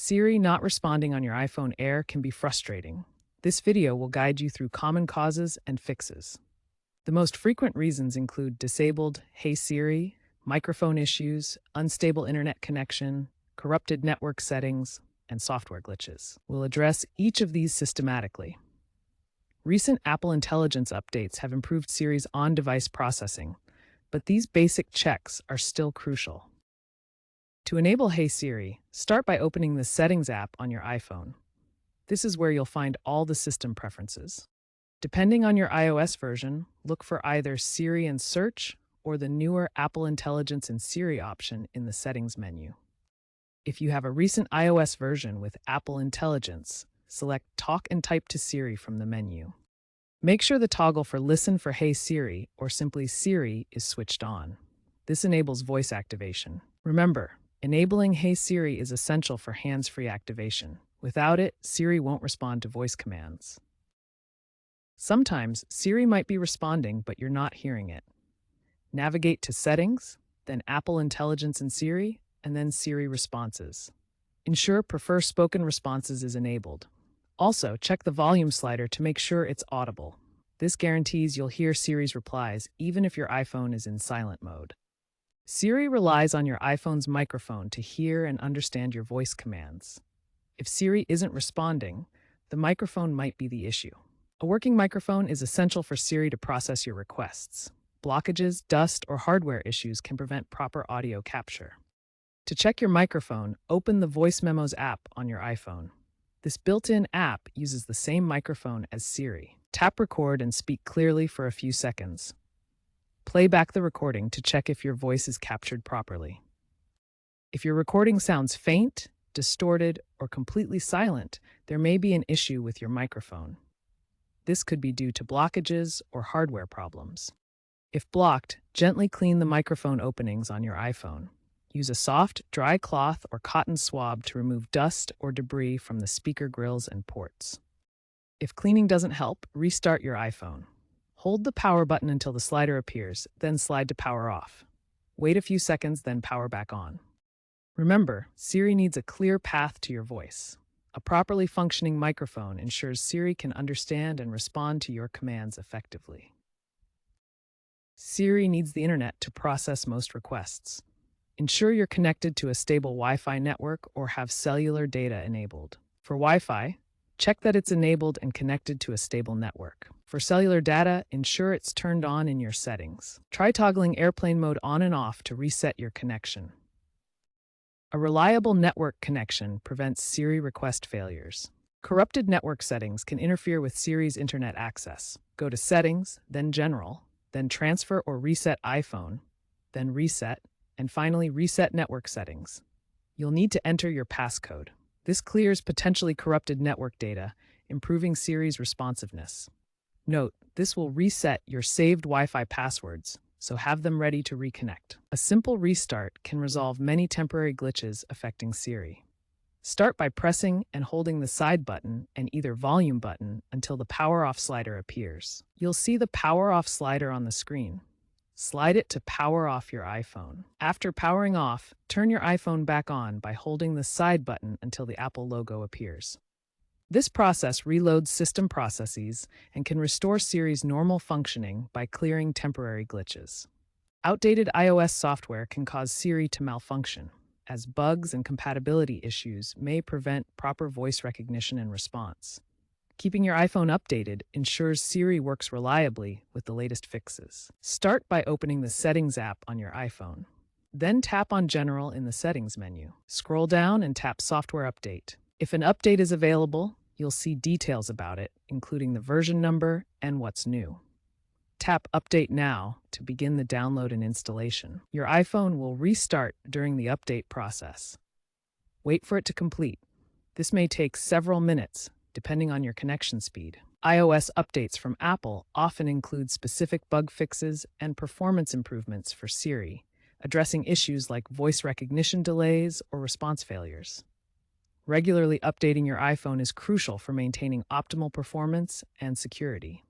Siri not responding on your iPhone Air can be frustrating. This video will guide you through common causes and fixes. The most frequent reasons include disabled Hey Siri, microphone issues, unstable internet connection, corrupted network settings, and software glitches. We'll address each of these systematically. Recent Apple Intelligence updates have improved Siri's on-device processing, but these basic checks are still crucial. To enable Hey Siri, start by opening the Settings app on your iPhone. This is where you'll find all the system preferences. Depending on your iOS version, look for either Siri and Search or the newer Apple Intelligence and Siri option in the Settings menu. If you have a recent iOS version with Apple Intelligence, select Talk and Type to Siri from the menu. Make sure the toggle for Listen for Hey Siri or simply Siri is switched on. This enables voice activation. Remember, enabling Hey Siri is essential for hands-free activation. Without it, Siri won't respond to voice commands. Sometimes, Siri might be responding, but you're not hearing it. Navigate to Settings, then Apple Intelligence and Siri, and then Siri Responses. Ensure Prefer Spoken Responses is enabled. Also, check the volume slider to make sure it's audible. This guarantees you'll hear Siri's replies even if your iPhone is in silent mode. Siri relies on your iPhone's microphone to hear and understand your voice commands. If Siri isn't responding, the microphone might be the issue. A working microphone is essential for Siri to process your requests. Blockages, dust, or hardware issues can prevent proper audio capture. To check your microphone, open the Voice Memos app on your iPhone. This built-in app uses the same microphone as Siri. Tap Record and speak clearly for a few seconds. Play back the recording to check if your voice is captured properly. If your recording sounds faint, distorted, or completely silent, there may be an issue with your microphone. This could be due to blockages or hardware problems. If blocked, gently clean the microphone openings on your iPhone. Use a soft, dry cloth or cotton swab to remove dust or debris from the speaker grills and ports. If cleaning doesn't help, restart your iPhone. Hold the power button until the slider appears, then slide to power off. Wait a few seconds, then power back on. Remember, Siri needs a clear path to your voice. A properly functioning microphone ensures Siri can understand and respond to your commands effectively. Siri needs the internet to process most requests. Ensure you're connected to a stable Wi-Fi network or have cellular data enabled. For Wi-Fi, check that it's enabled and connected to a stable network. For cellular data, ensure it's turned on in your settings. Try toggling airplane mode on and off to reset your connection. A reliable network connection prevents Siri request failures. Corrupted network settings can interfere with Siri's internet access. Go to Settings, then General, then Transfer or Reset iPhone, then Reset, and finally Reset Network Settings. You'll need to enter your passcode. This clears potentially corrupted network data, improving Siri's responsiveness. Note, this will reset your saved Wi-Fi passwords, so have them ready to reconnect. A simple restart can resolve many temporary glitches affecting Siri. Start by pressing and holding the side button and either volume button until the power off slider appears. You'll see the power off slider on the screen. Slide it to power off your iPhone. After powering off, turn your iPhone back on by holding the side button until the Apple logo appears. This process reloads system processes and can restore Siri's normal functioning by clearing temporary glitches. Outdated iOS software can cause Siri to malfunction, as bugs and compatibility issues may prevent proper voice recognition and response. Keeping your iPhone updated ensures Siri works reliably with the latest fixes. Start by opening the Settings app on your iPhone. Then tap on General in the Settings menu. Scroll down and tap Software Update. If an update is available, you'll see details about it, including the version number and what's new. Tap Update Now to begin the download and installation. Your iPhone will restart during the update process. Wait for it to complete. This may take several minutes, depending on your connection speed. iOS updates from Apple often include specific bug fixes and performance improvements for Siri, addressing issues like voice recognition delays or response failures. Regularly updating your iPhone is crucial for maintaining optimal performance and security.